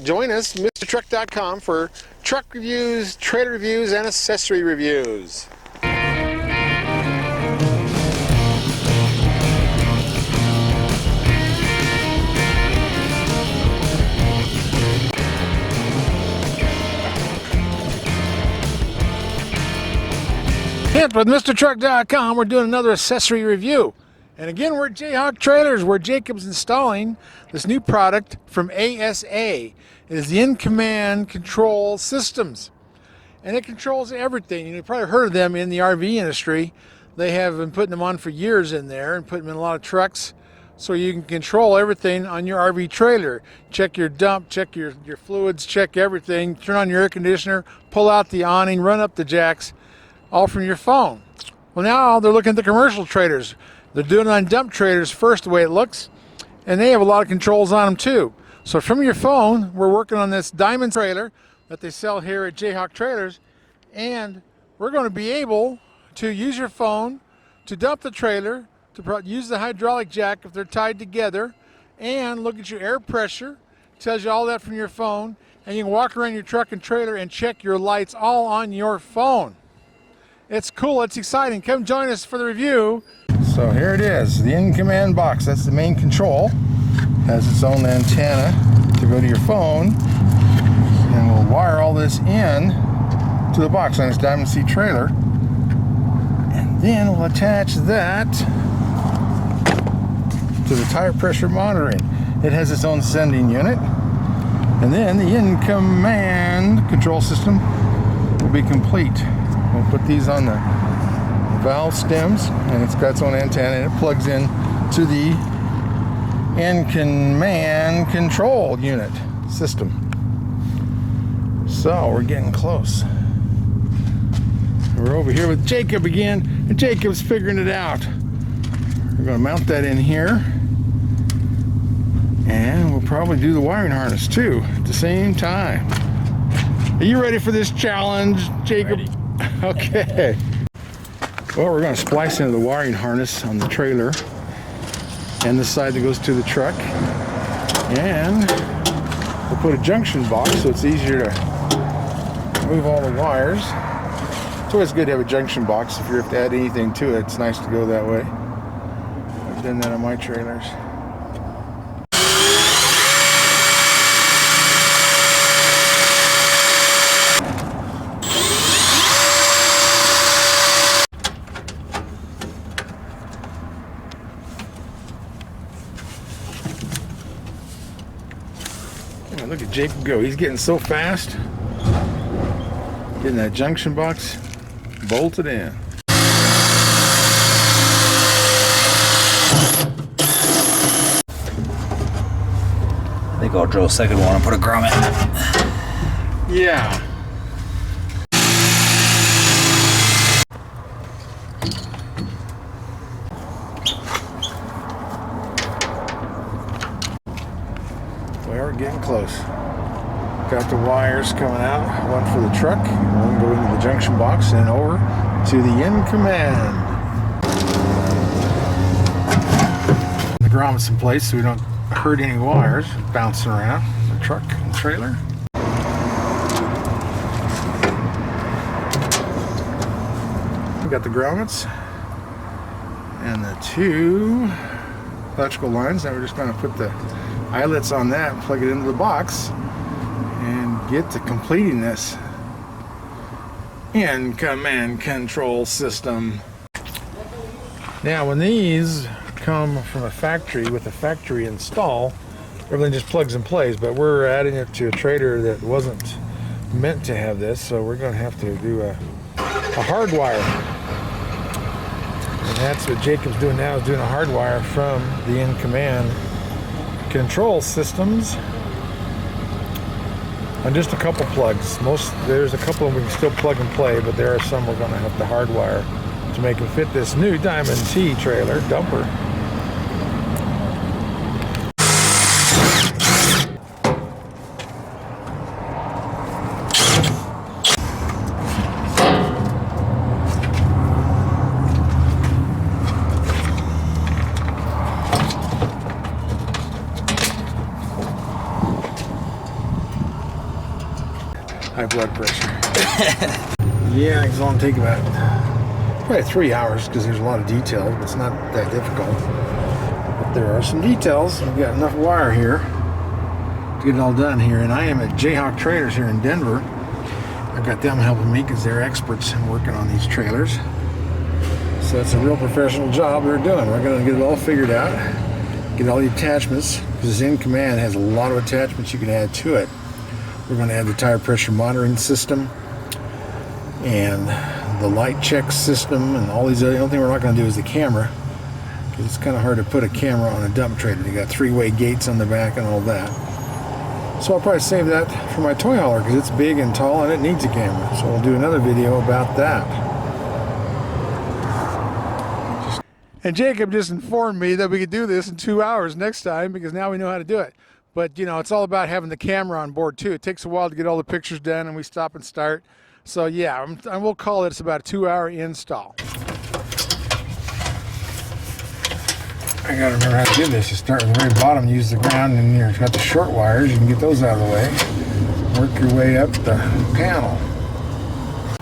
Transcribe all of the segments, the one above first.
Join us, MrTruck.com, for truck reviews, trailer reviews, and accessory reviews. Hint with MrTruck.com, we're doing another accessory review. And again, we're at Jayhawk Trailers, where Jacob's installing this new product from ASA. It is the iN-Command control systems. And it controls everything. You've probably heard of them in the RV industry. They have been putting them on for years in there and putting them in a lot of trucks, so you can control everything on your RV trailer. Check your dump, check your fluids, check everything, turn on your air conditioner, pull out the awning, run up the jacks, all from your phone. Well, now they're looking at the commercial trailers. They're doing it on dump trailers first, the way it looks, and they have a lot of controls on them too. So from your phone, we're working on this diamond trailer that they sell here at Jayhawk Trailers, and we're going to be able to use your phone to dump the trailer, to use the hydraulic jack if they're tied together, and look at your air pressure. It tells you all that from your phone, and you can walk around your truck and trailer and check your lights all on your phone. It's cool, it's exciting. Come join us for the review. So here it is, the iN-Command box. That's the main control. Has its own antenna to go to your phone, and we'll wire all this in to the box on this Diamond C trailer, and then we'll attach that to the tire pressure monitoring. It has its own sending unit, and then the iN-Command control system will be complete. We'll put these on the valve stems, and it's got its own antenna, and it plugs in to the iN-Command control unit system. So we're getting close. We're over here with Jacob again, and Jacob's figuring it out. We're going to mount that in here, and we'll probably do the wiring harness too at the same time. Are you ready for this challenge, Jacob? Ready. Okay. Well, we're going to splice into the wiring harness on the trailer and the side that goes to the truck, and we'll put a junction box so it's easier to move all the wires. It's always good to have a junction box if you have to add anything to it. It's nice to go that way. I've done that on my trailers. Look at Jacob go. He's getting so fast. Getting that junction box bolted in. I think I'll drill a second one and put a grommet. Yeah. We're getting close. Got the wires coming out, one for the truck, one going into the junction box, and over to the iN-Command. The grommet's in place so we don't hurt any wires bouncing around the truck and trailer. We got the grommets and the two electrical lines. Now we're just going to put the eyelets on that, plug it into the box, and get to completing this iN-Command control system. Now when these come from a factory with a factory install, everything just plugs and plays, but we're adding it to a trailer that wasn't meant to have this, so we're going to have to do a hardwire. And that's what Jacob's doing now, is doing a hardwire from the iN-Command control systems on just a couple plugs. There's a couple of them we can still plug and play, but there are some we're going to have to hardwire to make them fit this new Diamond C trailer dumper. high blood pressure. Yeah, it's only take about probably 3 hours because there's a lot of details, but it's not that difficult. But there are some details. We've got enough wire here to get it all done here. And I am at Jayhawk Trailers here in Denver. I've got them helping me because they're experts in working on these trailers. So it's a real professional job they're doing. We're going to get it all figured out, get all the attachments, because this iN-Command has a lot of attachments you can add to it. We're going to add the tire pressure monitoring system and the light check system and all these other. The only thing we're not going to do is the camera, because it's kind of hard to put a camera on a dump trailer. You got three-way gates on the back and all that. So I'll probably save that for my toy hauler because it's big and tall and it needs a camera. So we'll do another video about that. And Jacob just informed me that we could do this in 2 hours next time because now we know how to do it. But, you know, it's all about having the camera on board, too. It takes a while to get all the pictures done, and we stop and start. So, yeah, I will call it. It's about a 2-hour install. I got to remember how to do this. You start with the very bottom, use the ground, and you've got the short wires. You can get those out of the way. Work your way up the panel.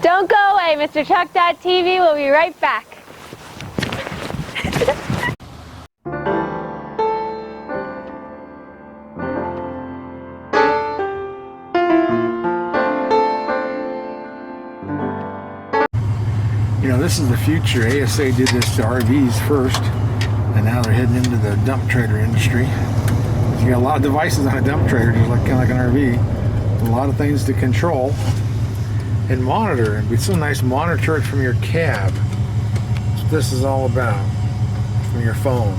Don't go away, Mr. Truck.tv. We'll be right back. You know, this is the future. ASA did this to RVs first, and now they're heading into the dump trailer industry. You got a lot of devices on a dump trailer, just like kind of like an RV. A lot of things to control and monitor. It'd be so nice to monitor it from your cab. That's what this is all about, from your phone.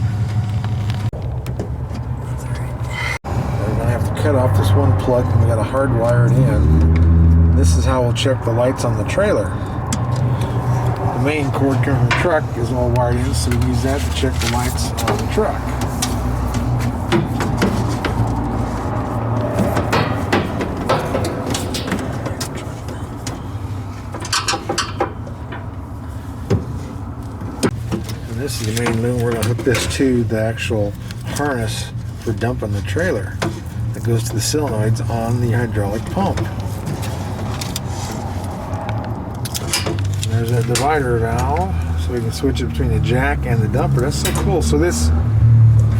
We're gonna have to cut off this one plug, and we got to hardwire it in. This is how we'll check the lights on the trailer. The main cord coming from the truck is all wired in, so we use that to check the lights on the truck. And this is the main loom. We're going to hook this to the actual harness for dumping the trailer that goes to the solenoids on the hydraulic pump. There's a divider valve, so we can switch it between the jack and the dumper. That's so cool. So this,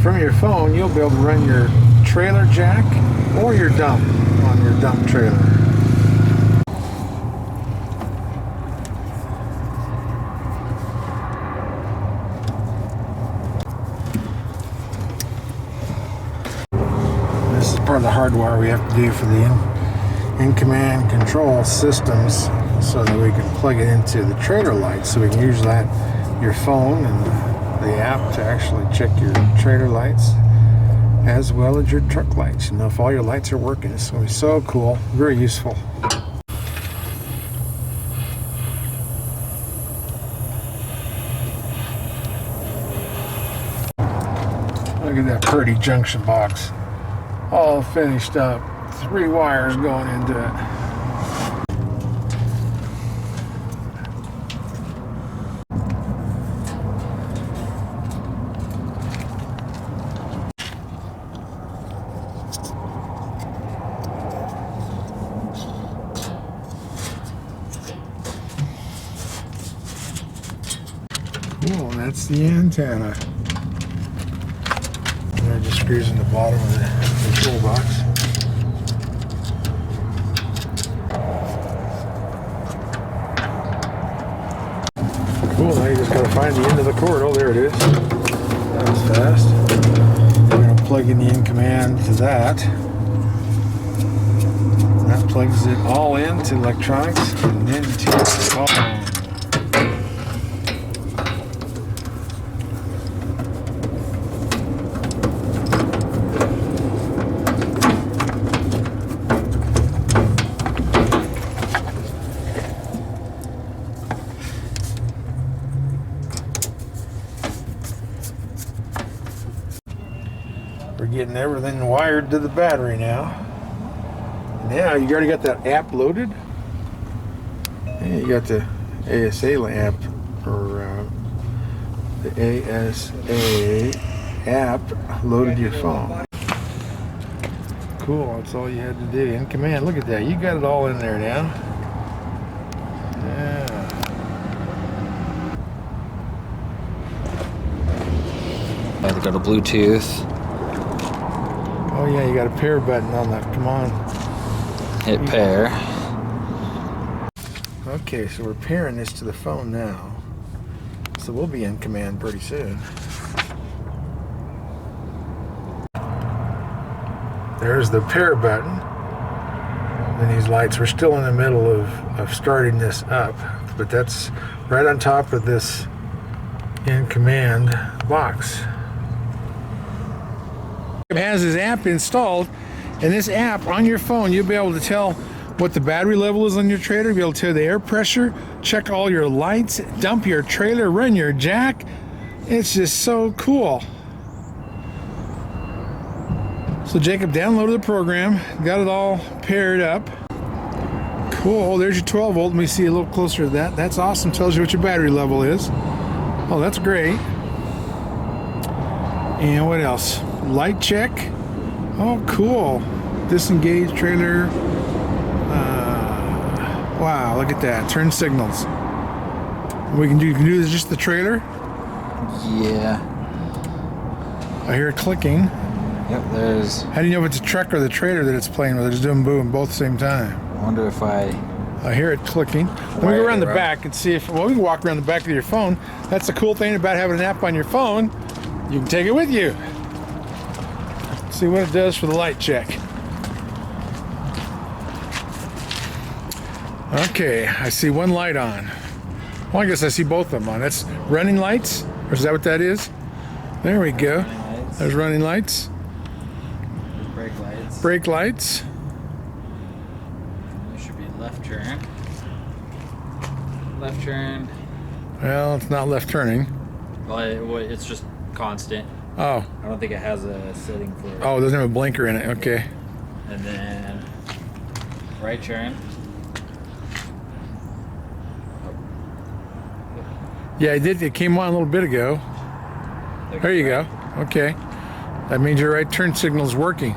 from your phone, you'll be able to run your trailer jack or your dump on your dump trailer. This is part of the hardwire we have to do for the iN-Command control systems, so that we can plug it into the trailer lights, so we can use that, your phone and the app, to actually check your trailer lights as well as your truck lights. You know, if all your lights are working, it's going to be so cool, very useful. Look at that pretty junction box, all finished up, 3 wires going into it. Cool, that's the antenna. And that just screws in the bottom of the control box. Cool, now you just gotta find the end of the cord. Oh, there it is. That was fast. We're gonna plug in the iN-Command to that. And that plugs it all into electronics and then to the phone. We're getting everything wired to the battery now. Now you already got that app loaded. And you got the ASA app, or the ASA app loaded to your phone. cool. That's all you had to do. iN-Command. Look at that. You got it all in there now. Yeah. I have to go to Bluetooth. Oh yeah, you got a pair button on that. Come on. Hit pair. Okay, so we're pairing this to the phone now. So we'll be iN-Command pretty soon. There's the pair button. And these lights, we're still in the middle of starting this up, but that's right on top of this iN-Command box. It has this app installed, and this app on your phone, you'll be able to tell what the battery level is on your trailer, be able to tell the air pressure, check all your lights, dump your trailer, run your jack. It's just so cool. So Jacob downloaded the program, got it all paired up. Cool, there's your 12 volt. Let me see a little closer to that. That's awesome, tells you what your battery level is. Oh, that's great. And what else? Light check. Oh, cool. Disengage trailer. Wow, look at that. Turn signals. You can do just the trailer. Yeah. I hear it clicking. Yep, there's... How do you know if it's a truck or the trailer that it's playing with? It's doing boom both at the same time. I wonder if I hear it clicking. Let me go around the back and see if... Well, we can walk around the back of your phone. That's the cool thing about having an app on your phone. You can take it with you. See what it does for the light check. Okay, I see one light on. Well, I guess I see both of them on. That's running lights? Or is that what that is? There we go. There's running lights. brake lights. Brake lights. There should be left turn. Left turn. Well, it's not left turning. Well, it's just constant. Oh. I don't think it has a setting for it. Oh, it doesn't have a blinker in it. Okay. And then right turn. Yeah, it did. It came on a little bit ago. There you go. Okay. That means your right turn signal is working.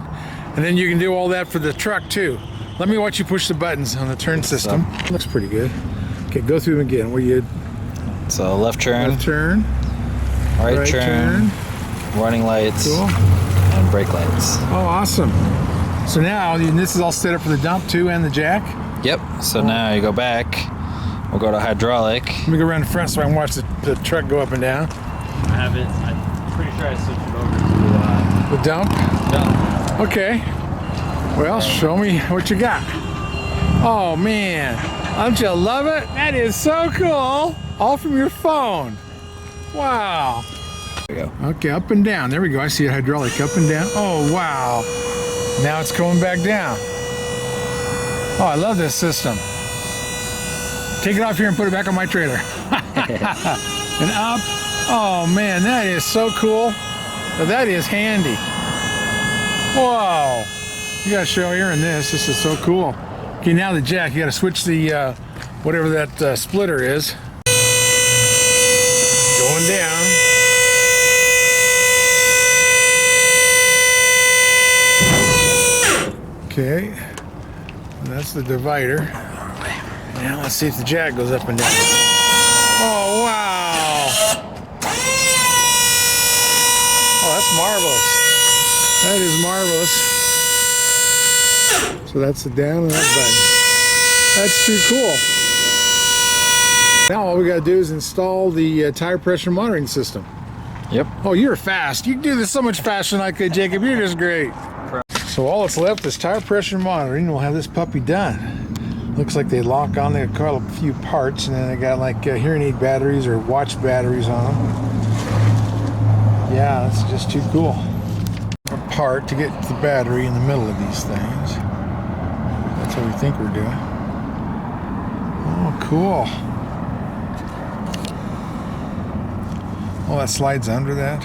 And then you can do all that for the truck too. Let me watch you push the buttons on the turn system. Looks pretty good. Okay, go through them again. Where you So left turn. left turn, Right turn. Running lights. Cool. And brake lights. Oh, awesome. So now this is all set up for the dump too and the jack. Yep. So now you go back. We'll go to hydraulic. Let me go around the front so I can watch the truck go up and down. I have it. I'm pretty sure I switched it over to The dump. dump. Okay. Well, show me what you got. Oh man, don't you love it? That is so cool. All from your phone. Wow. There we go. Okay, up and down. There we go. I see a hydraulic up and down. Oh wow. Now it's going back down. Oh, I love this system. Take it off here and put it back on my trailer. And up. Oh man, that is so cool. That is handy. Whoa. You gotta show here in this. This is so cool. Okay, now the jack. You gotta switch the whatever that splitter is. Going down. Okay. And that's the divider. Now let's see if the jack goes up and down. Oh wow! Oh, that's marvelous. That is marvelous. So that's the down and up button. That's too cool. Now all we gotta do is install the tire pressure monitoring system. Yep. Oh, you're fast. You can do this so much faster than I could, Jacob. You're just great. So all that's left is tire pressure monitoring. We'll have this puppy done. Looks like they lock on. They got a few parts, and then they got like hearing aid batteries or watch batteries on them. Yeah, that's just too cool. A part to get the battery in the middle of these things. That's what we think we're doing. Oh, cool. Oh, that slides under that.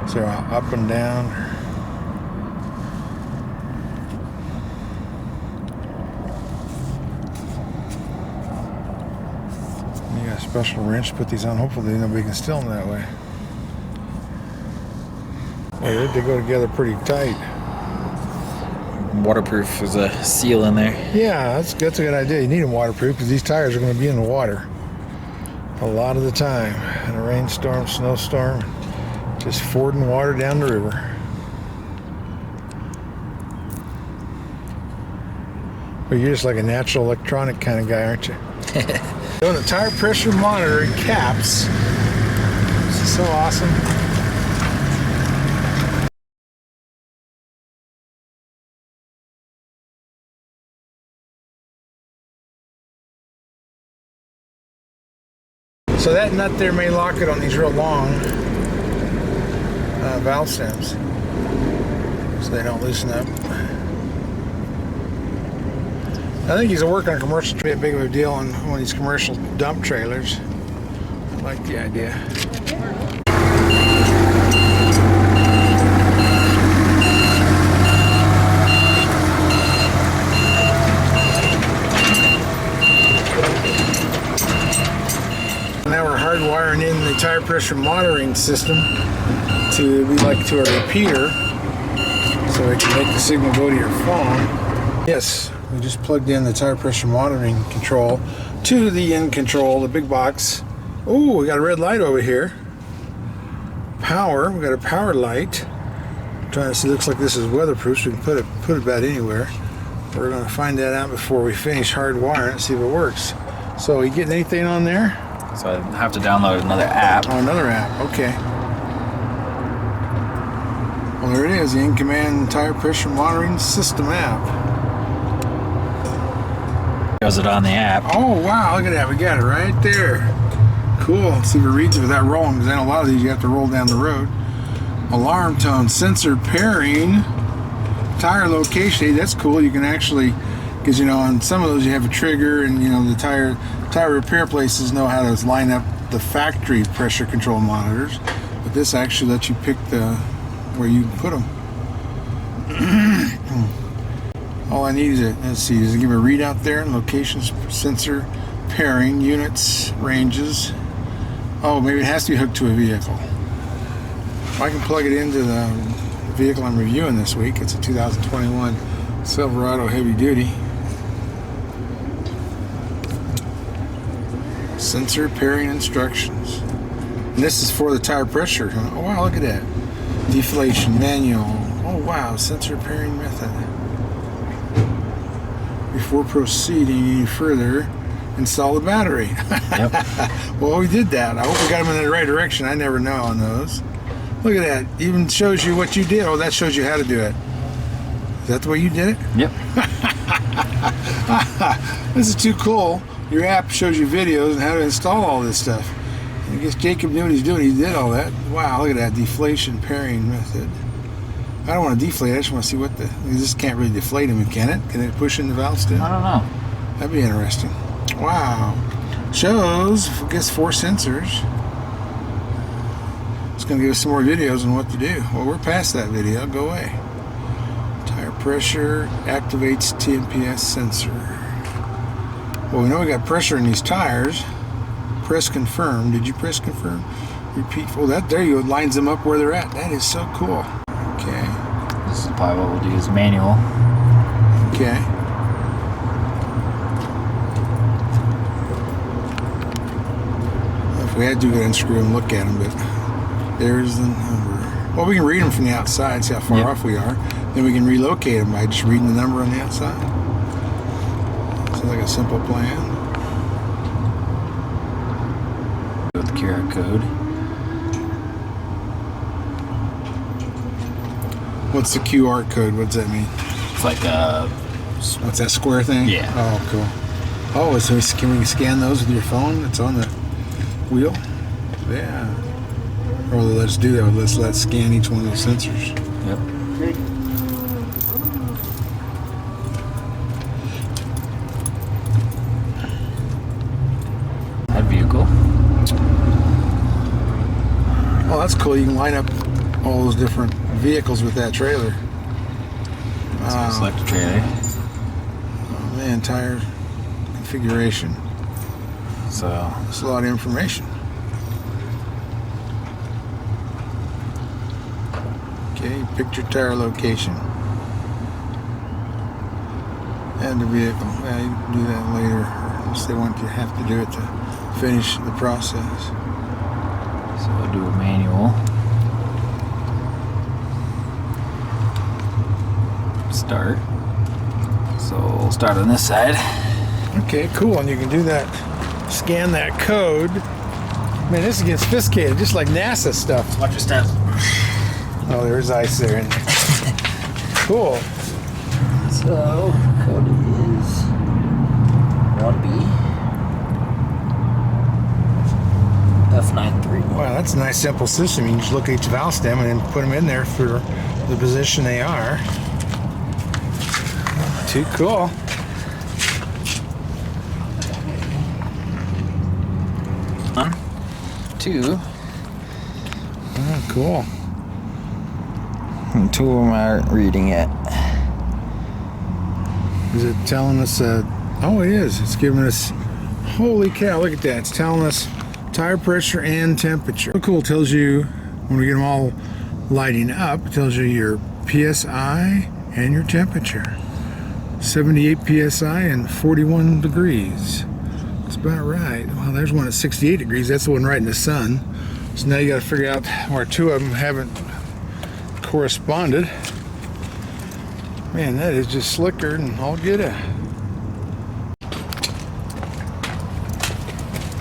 So up and down. You got a special wrench to put these on. Hopefully nobody can steal them that way. they go together pretty tight. Waterproof. There's a seal in there. Yeah, that's a good idea. You need them waterproof because these tires are going to be in the water a lot of the time. In a rainstorm, snowstorm, just fording water down the river. But you're just like a natural electronic kind of guy, aren't you? Doing the tire pressure monitor in caps. This is so awesome. So that nut there may lock it on these real long valve stems, so they don't loosen up. I think he's working on a commercial trip, big of a deal on one of these commercial dump trailers. I like the idea. Now we're hardwiring in the tire pressure monitoring system to be like to a repeater, so it can make the signal go to your phone. Yes, we just plugged in the tire pressure monitoring control to the iN-Control, the big box. Oh, we got a red light over here. Power, we got a power light. I'm trying to see, looks like this is weatherproof, so we can put it about anywhere. We're going to find that out before we finish hardwiring it, see if it works. So, you getting anything on there? So I have to download another app. Oh, another app. Okay. Well, there it is, the iN-Command Tire Pressure Monitoring System app. Shows it on the app. Oh, wow, look at that. We got it right there. Cool. Let's see if it reads it without rolling, because I know a lot of these you have to roll down the road. Alarm tone, sensor pairing, tire location. Hey, that's cool. You can actually, because, you know, on some of those you have a trigger, and, you know, the tire repair places know how to line up the factory pressure control monitors, but this actually lets you pick where you put them. All I need is let's give a readout there, locations, sensor, pairing, units, ranges. Oh, maybe it has to be hooked to a vehicle. If I can plug it into the vehicle I'm reviewing this week, it's a 2021 Silverado heavy duty. Sensor pairing instructions. And this is for the tire pressure. Huh? Oh wow, look at that. Deflation manual. Oh wow, sensor pairing method. Before proceeding any further, install the battery. Yep. Well, we did that. I hope we got them in the right direction. I never know on those. Look at that. Even shows you what you did. Oh, that shows you how to do it. Is that the way you did it? Yep. This is too cool. Your app shows you videos and how to install all this stuff. I guess Jacob knew what he's doing. He did all that. Wow, look at that deflation pairing method. I don't want to deflate. I just want to see what this can't really deflate them, can it? Can it push in the valve still? I don't know. That'd be interesting. Wow. Shows, I guess, 4 sensors. It's going to give us some more videos on what to do. Well, we're past that video. Go away. Tire pressure activates TMPS sensor. Well, we know we got pressure in these tires. Press confirm. Did you press confirm? Repeat. Well, there you go. It lines them up where they're at. That is so cool. Okay. This is probably what we'll do is manual. Okay. If we had to, go unscrew them, look at them, but there's the number. Well, we can read them from the outside, see how far off we are. Then we can relocate them by just reading the number on the outside. Sounds like a simple plan. With the QR code. What's the QR code? What does that mean? It's like a... What's that square thing? Yeah. Oh, cool. Oh, so can we scan those with your phone? It's on the wheel? Yeah. Or let's do that. Let's scan each one of those sensors. Yep. That vehicle. Oh, that's cool. You can line up all those different vehicles with that trailer. Select a trailer. Oh, the entire configuration. So that's a lot of information. Okay, picture tire location. And the vehicle. Yeah, you can do that later, unless they want you to have to do it to finish the process. So we'll do a manual. Start. So we'll start on this side. Okay, cool. And you can do that, scan that code. Man, this is getting sophisticated, just like NASA stuff. Watch your step. Oh, there's ice there. Cool. So code is 1B F93. Wow, that's a nice simple system. You can just look at each valve stem and then put them in there for the position they are. Too cool. 1, 2. Oh, cool. And 2 of them aren't reading it. Is it telling us? Oh, it is. It's giving us. Holy cow! Look at that. It's telling us tire pressure and temperature. So cool. It tells you when we get them all lighting up. It tells you your PSI and your temperature. 78 PSI and 41 degrees. That's about right. Well, there's one at 68 degrees. That's the one right in the sun. So now you got to figure out where 2 of them haven't corresponded. Man, that is just slicker and I'll get it.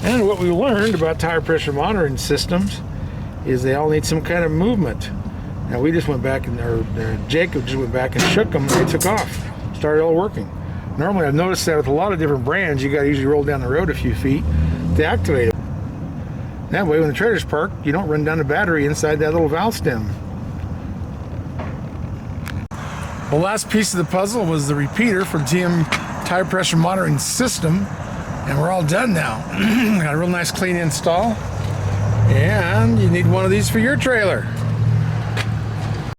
And what we learned about tire pressure monitoring systems is they all need some kind of movement. Now we just went back and Jacob just went back and shook them and they took off. Started all working. Normally I've noticed that with a lot of different brands, you got to usually roll down the road a few feet to activate it. That way when the trailer's parked, you don't run down the battery inside that little valve stem. The last piece of the puzzle was the repeater from TM Tire Pressure Monitoring System, and we're all done now. Got a real nice clean install, and you need one of these for your trailer.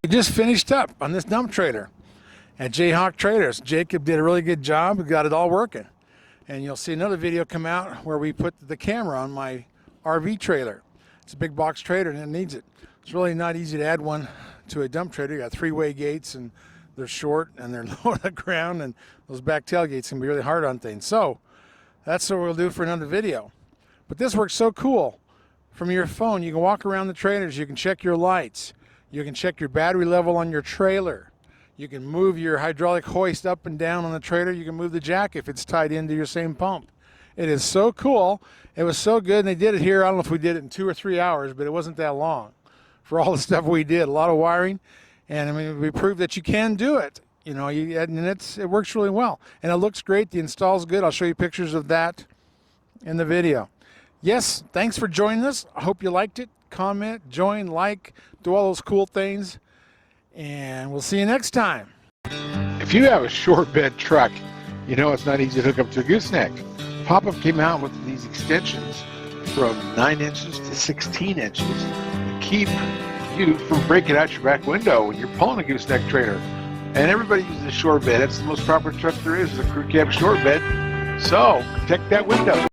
We just finished up on this dump trailer at Jayhawk Trailers. Jacob did a really good job. We got it all working, and you'll see another video come out where we put the camera on my RV trailer. It's a big box trailer and it needs it. It's really not easy to add one to a dump trailer. You got 3-way gates and they're short and they're low on the ground, and those back tailgates can be really hard on things. So that's what we'll do for another video. But this works so cool. From your phone, you can walk around the trailers, you can check your lights, you can check your battery level on your trailer, you can move your hydraulic hoist up and down on the trailer, you can move the jack if it's tied into your same pump. It is so cool. It was so good, and they did it here. I don't know if we did it in 2 or 3 hours, but it wasn't that long for all the stuff we did. A lot of wiring. And I mean, we proved that you can do it, you know, and it works really well. And it looks great. The install's good. I'll show you pictures of that in the video. Yes, thanks for joining us. I hope you liked it. Comment, join, like, do all those cool things. And we'll see you next time. If you have a short bed truck, you know it's not easy to hook up to a gooseneck. Pop-Up came out with these extensions from 9 inches to 16 inches to keep you from breaking out your back window when you're pulling a gooseneck trailer. And everybody uses a short bed. That's the most proper truck there is a crew cab short bed. So protect that window.